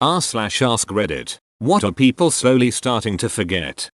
r/ask Reddit. What are people slowly starting to forget?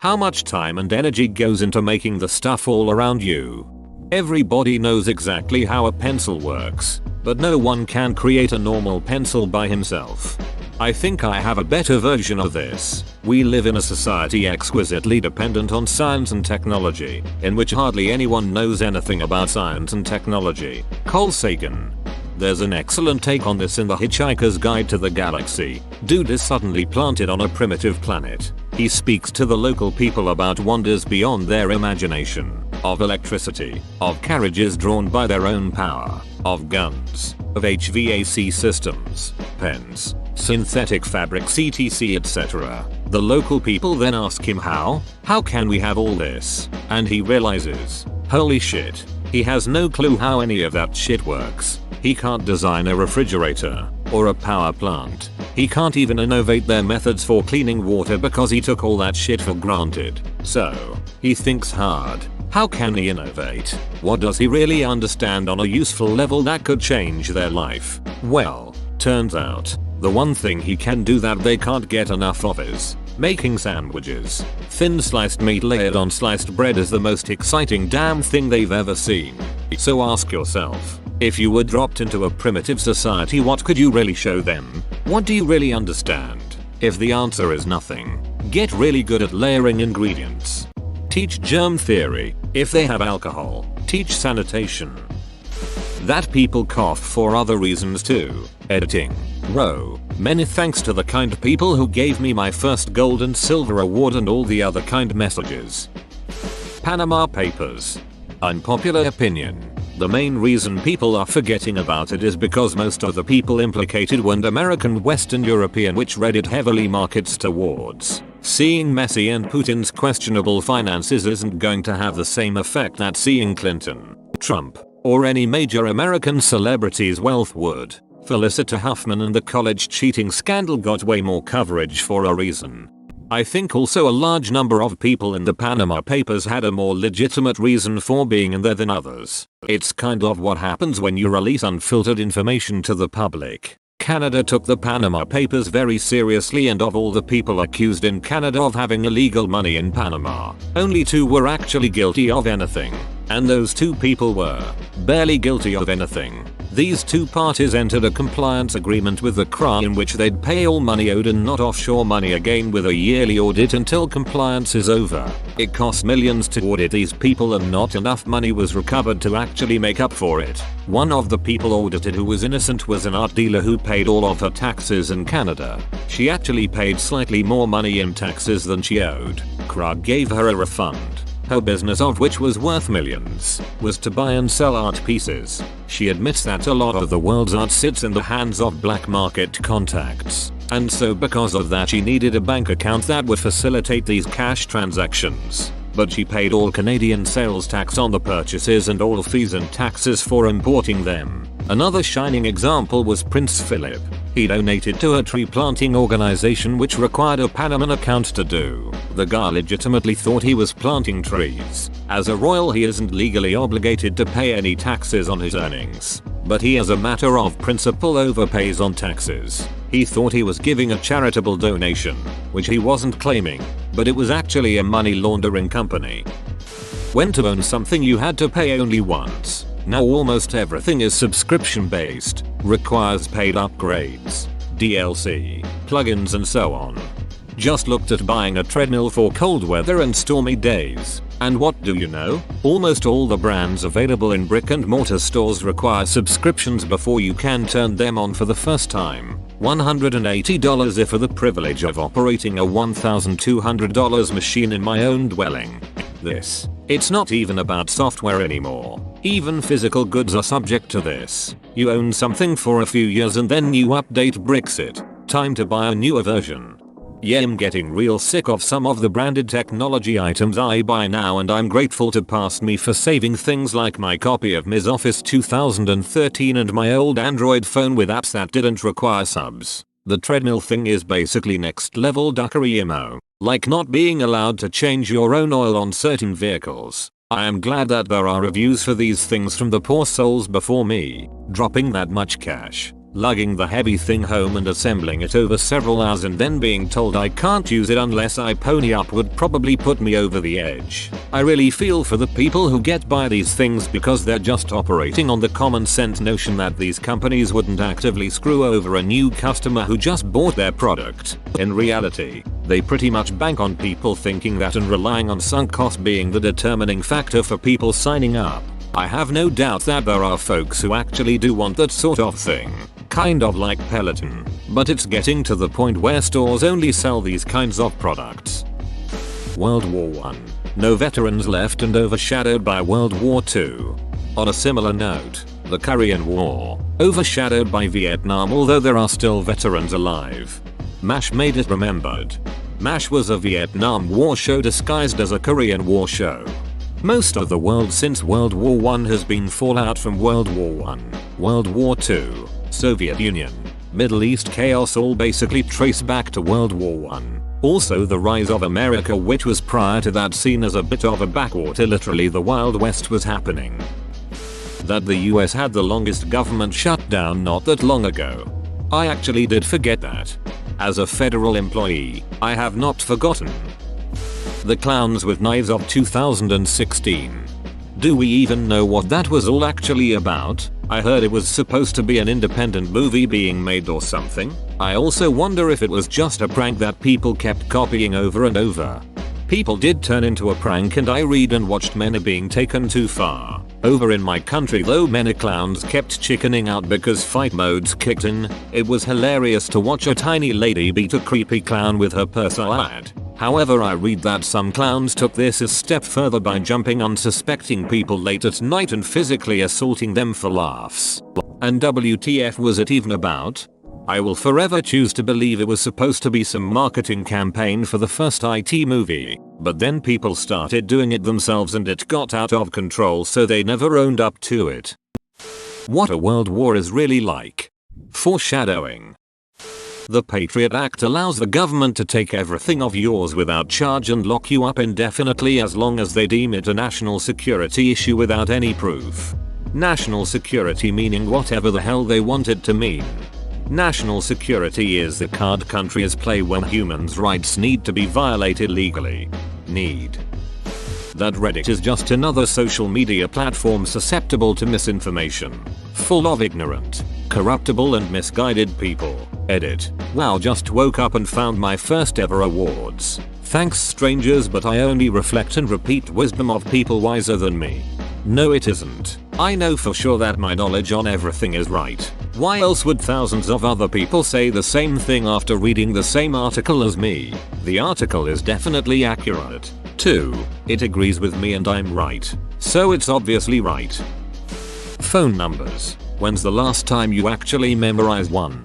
How much time and energy goes into making the stuff all around you? Everybody knows exactly how a pencil works, but no one can create a normal pencil by himself. I think I have a better version of this. We live in a society exquisitely dependent on science and technology, in which hardly anyone knows anything about science and technology. Carl Sagan. There's an excellent take on this in The Hitchhiker's Guide to the Galaxy. Dude is suddenly planted on a primitive planet. He speaks to the local people about wonders beyond their imagination, of electricity, of carriages drawn by their own power, of guns, of HVAC systems, pens, synthetic fabrics etc. The local people then ask him how can we have all this? And he realizes, holy shit, he has no clue how any of that shit works. He can't design a refrigerator or a power plant. He can't even innovate their methods for cleaning water because he took all that shit for granted. So, he thinks hard. How can he innovate? What does he really understand on a useful level that could change their life? Well, turns out, the one thing he can do that they can't get enough of is making sandwiches. Thin sliced meat layered on sliced bread is the most exciting damn thing they've ever seen. So ask yourself, if you were dropped into a primitive society, what could you really show them? What do you really understand? If the answer is nothing, get really good at layering ingredients. Teach germ theory. If they have alcohol, teach sanitation. That people cough for other reasons too. Editing. Row. Many thanks to the kind people who gave me my first gold and silver award and all the other kind messages. Panama Papers. Unpopular opinion. The main reason people are forgetting about it is because most of the people implicated weren't American, Western European, which Reddit heavily markets towards. Seeing Messi and Putin's questionable finances isn't going to have the same effect that seeing Clinton, Trump, or any major American celebrity's wealth would. Felicity Huffman and the college cheating scandal got way more coverage for a reason. I think also a large number of people in the Panama Papers had a more legitimate reason for being in there than others. It's kind of what happens when you release unfiltered information to the public. Canada took the Panama Papers very seriously, and of all the people accused in Canada of having illegal money in Panama, only 2 were actually guilty of anything. And those 2 people were barely guilty of anything. These 2 parties entered a compliance agreement with the CRA in which they'd pay all money owed and not offshore money again with a yearly audit until compliance is over. It cost millions to audit these people and not enough money was recovered to actually make up for it. One of the people audited who was innocent was an art dealer who paid all of her taxes in Canada. She actually paid slightly more money in taxes than she owed. CRA gave her a refund. Her business, of which was worth millions, was to buy and sell art pieces. She admits that a lot of the world's art sits in the hands of black market contacts, and so because of that she needed a bank account that would facilitate these cash transactions. But she paid all Canadian sales tax on the purchases and all fees and taxes for importing them. Another shining example was Prince Philip. He donated to a tree planting organization which required a Panama account to do. The guy legitimately thought he was planting trees. As a royal, he isn't legally obligated to pay any taxes on his earnings, but he as a matter of principle overpays on taxes. He thought he was giving a charitable donation, which he wasn't claiming, but it was actually a money laundering company. When to own something you had to pay only once. Now almost everything is subscription based, requires paid upgrades, DLC, plugins and so on. Just looked at buying a treadmill for cold weather and stormy days, and what do you know? Almost all the brands available in brick and mortar stores require subscriptions before you can turn them on for the first time. $180 if for the privilege of operating a $1,200 machine in my own dwelling. It's not even about software anymore. Even physical goods are subject to this. You own something for a few years and then you update Brexit. Time to buy a newer version. Yeah, I'm getting real sick of some of the branded technology items I buy now, and I'm grateful to Past Me for saving things like my copy of Ms. Office 2013 and my old Android phone with apps that didn't require subs. The treadmill thing is basically next level duckery emo. Like not being allowed to change your own oil on certain vehicles. I am glad that there are reviews for these things from the poor souls before me. Dropping that much cash. lugging the heavy thing home and assembling it over several hours and then being told I can't use it unless I pony up would probably put me over the edge. I really feel for the people who get by these things because they're just operating on the common sense notion that these companies wouldn't actively screw over a new customer who just bought their product. In reality, they pretty much bank on people thinking that and relying on sunk cost being the determining factor for people signing up. I have no doubt that there are folks who actually do want that sort of thing. Kind of like Peloton. But it's getting to the point where stores only sell these kinds of products. World War I. No veterans left and overshadowed by World War II. On a similar note, the Korean War, overshadowed by Vietnam although there are still veterans alive. MASH made it remembered. MASH was a Vietnam War show disguised as a Korean War show. Most of the world since World War I has been fallout from World War I, World War II, Soviet Union, Middle East chaos all basically trace back to World War I. Also the rise of America which was prior to that seen as a bit of a backwater, literally the Wild West was happening. That the US had the longest government shutdown not that long ago. I actually did forget that. As a federal employee, I have not forgotten. The Clowns with Knives of 2016. Do we even know what that was all actually about? I heard it was supposed to be an independent movie being made or something. I also wonder if it was just a prank that people kept copying over and over. People did turn into a prank and I read and watched many being taken too far. Over in my country though many clowns kept chickening out because fight modes kicked in. It was hilarious to watch a tiny lady beat a creepy clown with her personal ad. However I read that some clowns took this a step further by jumping unsuspecting people late at night and physically assaulting them for laughs. And WTF was it even about? I will forever choose to believe it was supposed to be some marketing campaign for the first IT movie, but then people started doing it themselves and it got out of control so they never owned up to it. What a world war is really like. Foreshadowing. The Patriot Act allows the government to take everything of yours without charge and lock you up indefinitely as long as they deem it a national security issue without any proof. National security meaning whatever the hell they want it to mean. National security is the card countries play when humans' rights need to be violated legally. That Reddit is just another social media platform susceptible to misinformation. Full of ignorant, corruptible and misguided people. Edit. Wow, just woke up and found my first ever awards. Thanks strangers, but I only reflect and repeat wisdom of people wiser than me. No it isn't. I know for sure that my knowledge on everything is right. Why else would thousands of other people say the same thing after reading the same article as me? The article is definitely accurate. 2. It agrees with me and I'm right. So it's obviously right. Phone numbers. When's the last time you actually memorized one?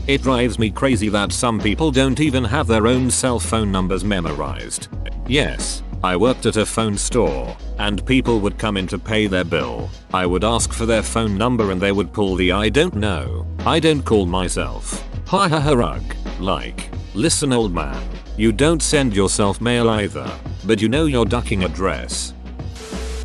It drives me crazy that some people don't even have their own cell phone numbers memorized. Yes, I worked at a phone store, and people would come in to pay their bill. I would ask for their phone number and they would pull the I don't know. I don't call myself. Ha ha ha rug. Like, listen old man, you don't send yourself mail either, but you know you're ducking address.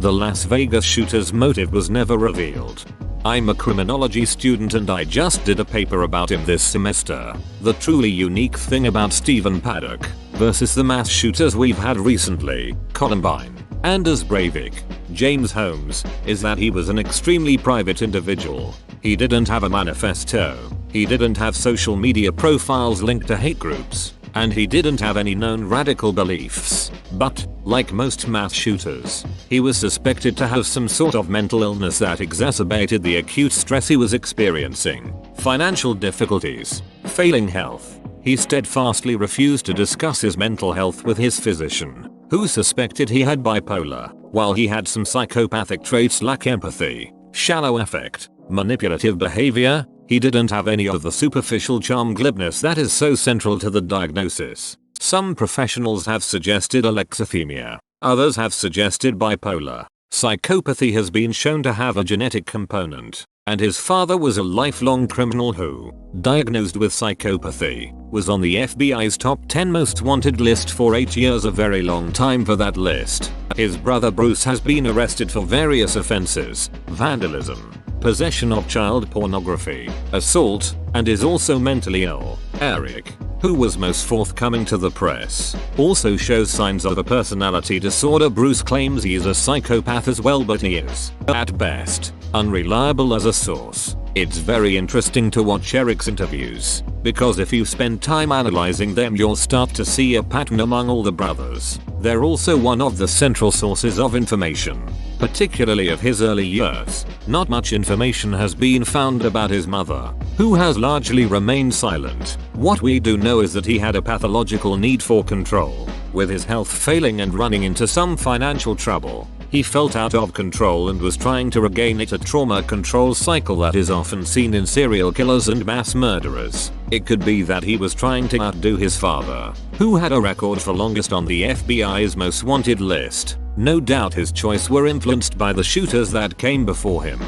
The Las Vegas shooter's motive was never revealed. I'm a criminology student and I just did a paper about him this semester. The truly unique thing about Stephen Paddock versus the mass shooters we've had recently, Columbine, Anders Breivik, James Holmes, is that he was an extremely private individual. He didn't have a manifesto, he didn't have social media profiles linked to hate groups, and he didn't have any known radical beliefs. But, like most mass shooters, he was suspected to have some sort of mental illness that exacerbated the acute stress he was experiencing. Financial difficulties, failing health. He steadfastly refused to discuss his mental health with his physician, who suspected he had bipolar, while he had some psychopathic traits like empathy, shallow affect, manipulative behavior. He didn't have any of the superficial charm glibness that is so central to the diagnosis. Some professionals have suggested alexithymia. Others have suggested bipolar. Psychopathy has been shown to have a genetic component, and his father was a lifelong criminal who, diagnosed with psychopathy, was on the FBI's top 10 most wanted list for 8 years, a very long time for that list. His brother Bruce has been arrested for various offenses: vandalism, possession of child pornography, assault, and is also mentally ill. Eric, who was most forthcoming to the press, also shows signs of a personality disorder. Bruce claims he is a psychopath as well, but he is, at best, unreliable as a source. It's very interesting to watch Eric's interviews, because if you spend time analyzing them you'll start to see a pattern among all the brothers. They're also one of the central sources of information, particularly of his early years. Not much information has been found about his mother, who has largely remained silent. What we do know is that he had a pathological need for control. With his health failing and running into some financial trouble, he felt out of control and was trying to regain it, a trauma control cycle that is often seen in serial killers and mass murderers. It could be that he was trying to outdo his father, who had a record for longest on the FBI's most wanted list. No doubt his choice were influenced by the shooters that came before him.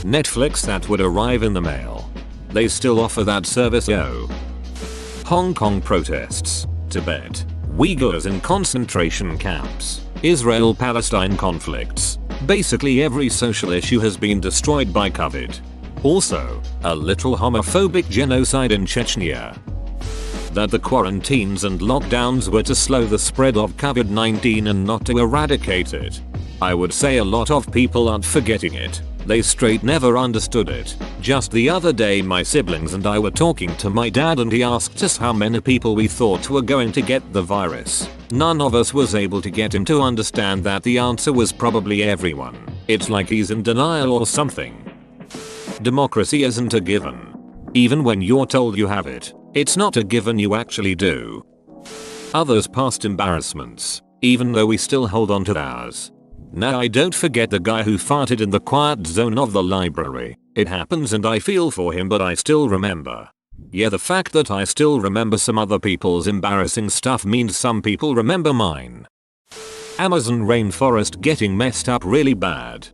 Netflix that would arrive in the mail. They still offer that service, yo. Hong Kong protests, Tibet, Uyghurs in concentration camps, Israel-Palestine conflicts. Basically every social issue has been destroyed by COVID. Also, a literal homophobic genocide in Chechnya. That the quarantines and lockdowns were to slow the spread of COVID-19 and not to eradicate it. I would say a lot of people aren't forgetting it. They straight never understood it. Just the other day my siblings and I were talking to my dad and he asked us how many people we thought were going to get the virus. None of us was able to get him to understand that the answer was probably everyone. It's like he's in denial or something. Democracy isn't a given. Even when you're told you have it, it's not a given you actually do. Others' past embarrassments, even though we still hold on to ours. Now I don't forget the guy who farted in the quiet zone of the library. It happens and I feel for him, but I still remember. Yeah, the fact that I still remember some other people's embarrassing stuff means some people remember mine. Amazon rainforest getting messed up really bad.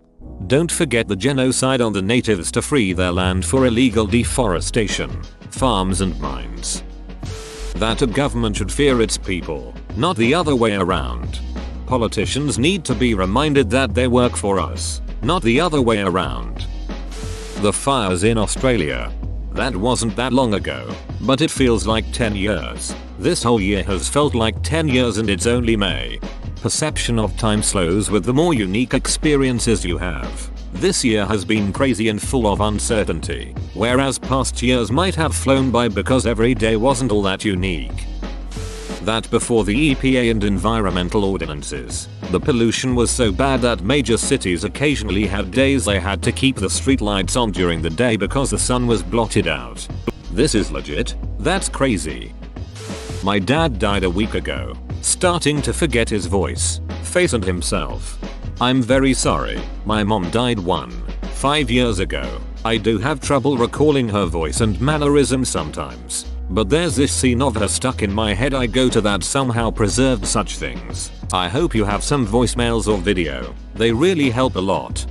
Don't forget the genocide on the natives to free their land for illegal deforestation, farms and mines. That a government should fear its people, not the other way around. Politicians need to be reminded that they work for us, not the other way around. The fires in Australia. That wasn't that long ago, but it feels like 10 years. This whole year has felt like 10 years and it's only May. Perception of time slows with the more unique experiences you have. This year has been crazy and full of uncertainty, whereas past years might have flown by because every day wasn't all that unique. That before the EPA and environmental ordinances, the pollution was so bad that major cities occasionally had days they had to keep the streetlights on during the day because the sun was blotted out. This is legit. That's crazy. My dad died a week ago, starting to forget his voice, face and himself. I'm very sorry. My mom died 5 years ago. I do have trouble recalling her voice and mannerisms sometimes. But there's this scene of her stuck in my head. I go to that somehow preserved such things. I hope you have some voicemails or video. They really help a lot.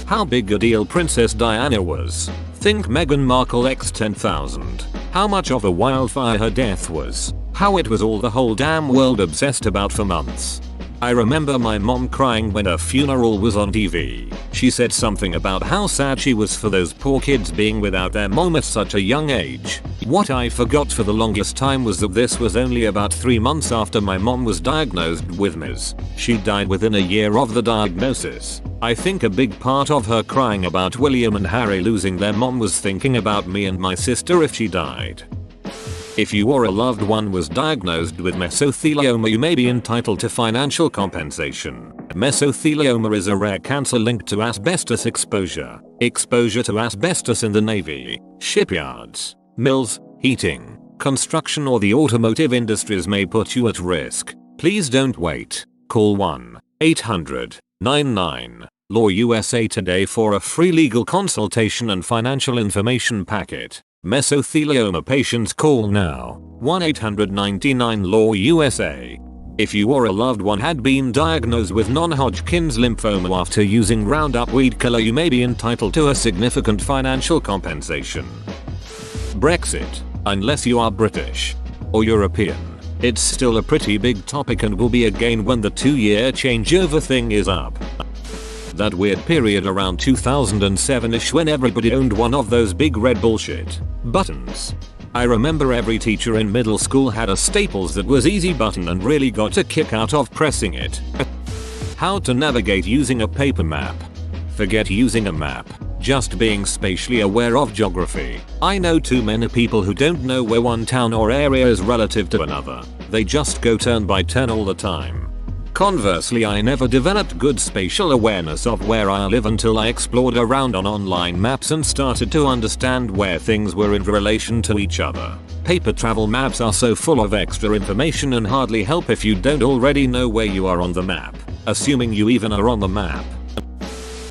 How big a deal Princess Diana was. Think Meghan Markle x 10,000. How much of a wildfire her death was. How it was all the whole damn world obsessed about for months. I remember my mom crying when her funeral was on TV. She said something about how sad she was for those poor kids being without their mom at such a young age. What I forgot for the longest time was that this was only about 3 months after my mom was diagnosed with MS. She died within a year of the diagnosis. I think a big part of her crying about William and Harry losing their mom was thinking about me and my sister if she died. If you or a loved one was diagnosed with mesothelioma, you may be entitled to financial compensation. Mesothelioma is a rare cancer linked to asbestos exposure. Exposure to asbestos in the Navy, shipyards, mills, heating, construction or the automotive industries may put you at risk. Please don't wait. Call 1-800-99-LAW-USA today for a free legal consultation and financial information packet. Mesothelioma patients call now. 1-800-99-LAW-USA. If you or a loved one had been diagnosed with non-Hodgkin's lymphoma after using Roundup weed killer, you may be entitled to a significant financial compensation. Brexit. Unless you are British or European, it's still a pretty big topic and will be again when the 2-year changeover thing is up. That weird period around 2007ish when everybody owned one of those big red bullshit buttons. I remember every teacher in middle school had a Staples that was easy button and really got a kick out of pressing it. How to navigate using a paper map. Forget using a map, just being spatially aware of geography. I know too many people who don't know where one town or area is relative to another. They just go turn by turn all the time. Conversely, I never developed good spatial awareness of where I live until I explored around on online maps and started to understand where things were in relation to each other. Paper travel maps are so full of extra information and hardly help if you don't already know where you are on the map, assuming you even are on the map.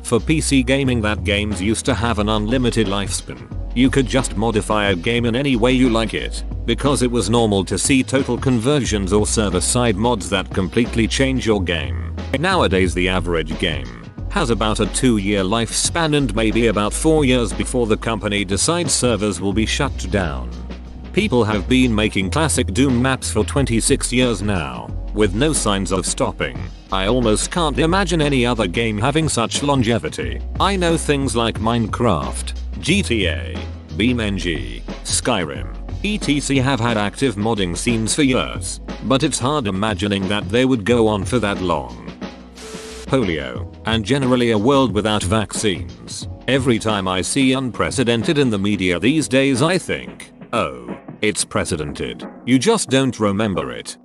For PC gaming, that games used to have an unlimited lifespan. You could just modify a game in any way you like it, because it was normal to see total conversions or server-side mods that completely change your game. Nowadays the average game has about a 2-year lifespan and maybe about 4 years before the company decides servers will be shut down. People have been making classic Doom maps for 26 years now, with no signs of stopping. I almost can't imagine any other game having such longevity. I know things like Minecraft, GTA, BeamNG, Skyrim, etc. have had active modding scenes for years, but it's hard imagining that they would go on for that long. Polio, and generally a world without vaccines. Every time I see unprecedented in the media these days I think, oh, it's precedented. You just don't remember it.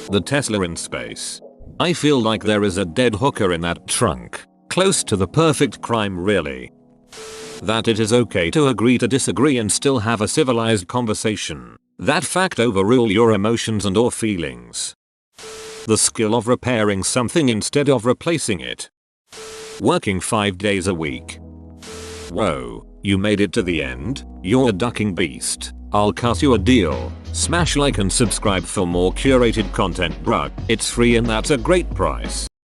The Tesla in space. I feel like there is a dead hooker in that trunk. Close to the perfect crime really. That it is okay to agree to disagree and still have a civilized conversation. That fact overrule your emotions and or feelings. The skill of repairing something instead of replacing it. Working 5 days a week. Whoa, you made it to the end? You're a ducking beast. I'll cut you a deal. Smash like and subscribe for more curated content, bruh. It's free and that's a great price.